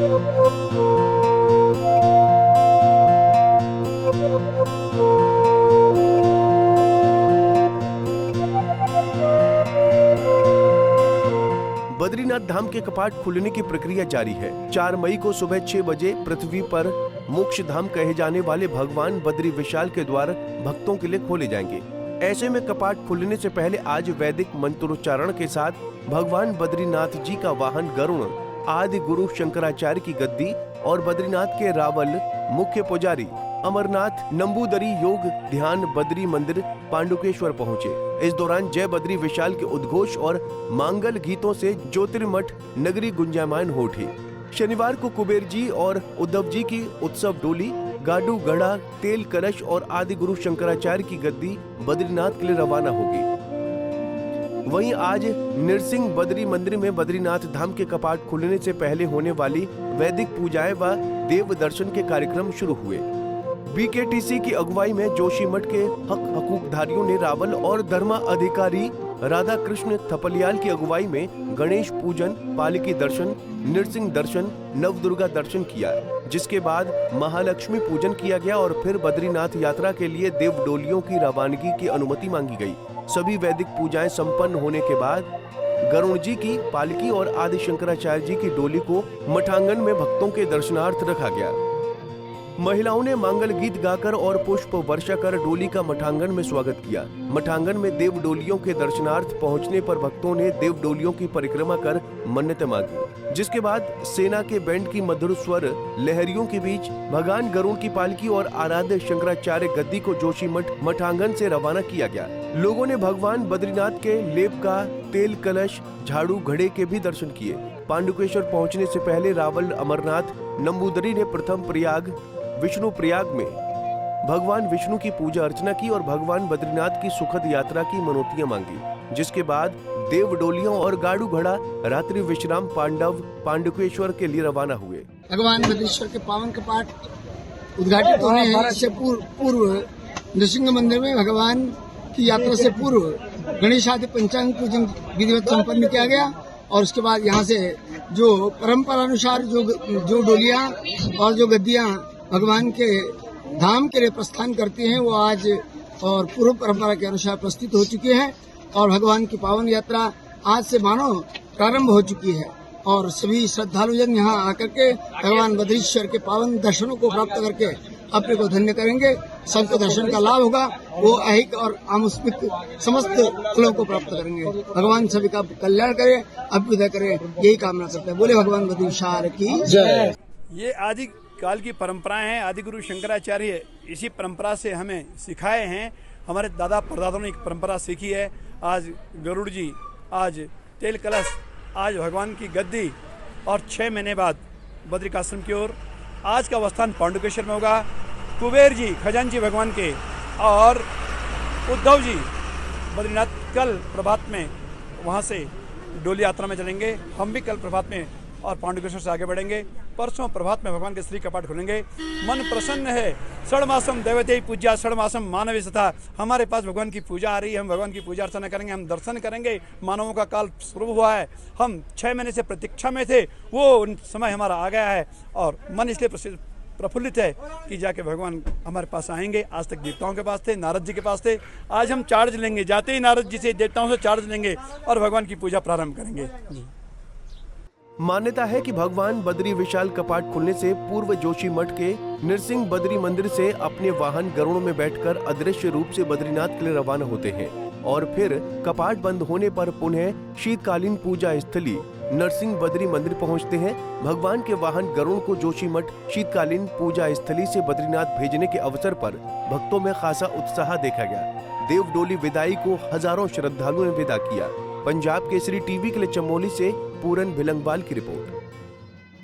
बद्रीनाथ धाम के कपाट खुलने की प्रक्रिया जारी है। 4 मई को सुबह 6 बजे पृथ्वी पर मोक्ष धाम कहे जाने वाले भगवान बद्री विशाल के द्वार भक्तों के लिए खोले जाएंगे। ऐसे में कपाट खुलने से पहले आज वैदिक मंत्रोच्चारण के साथ भगवान बद्रीनाथ जी का वाहन गरुड़, आदि गुरु शंकराचार्य की गद्दी और बद्रीनाथ के रावल मुख्य पुजारी अमरनाथ नंबूदरी योग ध्यान बद्री मंदिर पांडुकेश्वर पहुंचे। इस दौरान जय बद्री विशाल के उद्घोष और मांगल गीतों से ज्योतिर्मठ नगरी गुंजायमान हो उठी। शनिवार को कुबेर जी और उद्धव जी की उत्सव डोली गाडू गढ़ा तेल कलश और आदि गुरु शंकराचार्य की गद्दी बद्रीनाथ के लिए रवाना होगी। वहीं आज नृसिंह बद्री मंदिर में बद्रीनाथ धाम के कपाट खुलने से पहले होने वाली वैदिक पूजाएं व देव दर्शन के कार्यक्रम शुरू हुए। बीकेटीसी की अगुवाई में जोशीमठ के हकूकधारियों ने रावल और धर्मा अधिकारी राधा कृष्ण थपलियाल की अगुवाई में गणेश पूजन, पालकी दर्शन, नृसिंह दर्शन, नवदुर्गा दर्शन किया, जिसके बाद महालक्ष्मी पूजन किया गया और फिर बद्रीनाथ यात्रा के लिए देव डोलियों की रवानगी की अनुमति मांगी गई। सभी वैदिक पूजाएं संपन्न होने के बाद गरुड़ जी की पालकी और आदि शंकराचार्य जी की डोली को मठांगन में भक्तों के दर्शनार्थ रखा गया। महिलाओं ने मांगल गीत गाकर और पुष्प वर्षा कर डोली का मठांगन में स्वागत किया। मठांगन में देव डोलियों के दर्शनार्थ पहुंचने पर भक्तों ने देव डोलियों की परिक्रमा कर मन्नतें मांगी, जिसके बाद सेना के बैंड की मधुर स्वर लहरियों के बीच भगवान गरुड़ की पालकी और आराध्य शंकराचार्य गद्दी को जोशीमठ मठांगन से रवाना किया गया। लोगों ने भगवान बद्रीनाथ के लेप का तेल कलश झाड़ू घड़े के भी दर्शन किए। पांडुकेश्वर पहुंचने से पहले रावल अमरनाथ नंबूदरी ने प्रथम प्रयाग विष्णु प्रयाग में भगवान विष्णु की पूजा अर्चना की और भगवान बद्रीनाथ की सुखद यात्रा की मनोतियां मांगी, जिसके बाद देव डोलियों और गाड़ू घड़ा रात्रि विश्राम पांडव पांडुकेश्वर के लिए रवाना हुए। भगवान बद्रीश्वर के पावन कपाट उद्घाटित होने हैं। इससे पूर्व नृसिंह मंदिर में भगवान की यात्रा से पूर्व गणेश आदि पंचांग पूजन विधिवत संपन्न किया गया और उसके बाद यहाँ से जो परंपरा अनुसार जो डोलियां और जो गद्दियां भगवान के धाम के लिए प्रस्थान करती हैं वो आज और पूर्व परंपरा के अनुसार प्रस्तुत हो चुकी हैं और भगवान की पावन यात्रा आज से मानो प्रारंभ हो चुकी है और सभी श्रद्धालुजन यहाँ आकर के भगवान बद्रीश्वर के पावन दर्शनों को प्राप्त करके अपने को धन्य करेंगे। सबको दर्शन का लाभ होगा, वो ऐहिक और आमुष्मिक समस्त फलों को प्राप्त करेंगे। भगवान सभी का कल्याण करे, अभ्युदय करे, यही कामना करते हैं। बोले भगवान बद्रीश्वर की जय। ये आदि काल की परंपराएं हैं। आदि गुरु शंकराचार्य इसी परंपरा से हमें सिखाए हैं। हमारे दादा परदादाओं ने एक परंपरा सीखी है। आज गरुड़ जी, आज तेल कलश, आज भगवान की गद्दी और 6 महीने बाद बद्रिकाश्रम की ओर आज का अवस्थान पांडुकेश्वर में होगा। कुबेर जी खजांची भगवान के और उद्धव जी बद्रीनाथ कल प्रभात में वहाँ से डोली यात्रा में चलेंगे। हम भी कल प्रभात में और पांडुकेश्वर से आगे बढ़ेंगे। परसों प्रभात में भगवान के श्री कपाट खुलेंगे। मन प्रसन्न है। षड्मासम दैवते पूजा षड्मासम मानवी सथा। हमारे पास भगवान की पूजा आ रही है। हम भगवान की पूजा अर्चना करेंगे, हम दर्शन करेंगे। मानवों का काल शुरू हुआ है। हम 6 महीने से प्रतीक्षा में थे, वो समय हमारा आ गया है और मन इसलिए प्रफुल्लित है कि जाके भगवान हमारे पास आएंगे। आज तक देवताओं के पास थे, नारद जी के पास थे। आज हम चार्ज लेंगे, जाते ही नारद जी से देवताओं से चार्ज लेंगे और भगवान की पूजा प्रारंभ करेंगे। जी। मान्यता है कि भगवान बद्री विशाल कपाट खुलने से पूर्व जोशीमठ के नृसिंह बद्री मंदिर से अपने वाहन गरुड़ों में बैठकर अदृश्य रूप से बद्रीनाथ के लिए रवाना होते हैं और फिर कपाट बंद होने पर पुनः शीतकालीन पूजा स्थली नरसिंह बद्री मंदिर पहुंचते हैं। भगवान के वाहन गरुड़ को जोशीमठ शीतकालीन पूजा स्थली से बद्रीनाथ भेजने के अवसर पर भक्तों में खासा उत्साह देखा गया। देव डोली विदाई को हजारों श्रद्धालुओं ने विदा किया। पंजाब केसरी टीवी के लिए चमोली से पूरन भिलंगवाल की रिपोर्ट।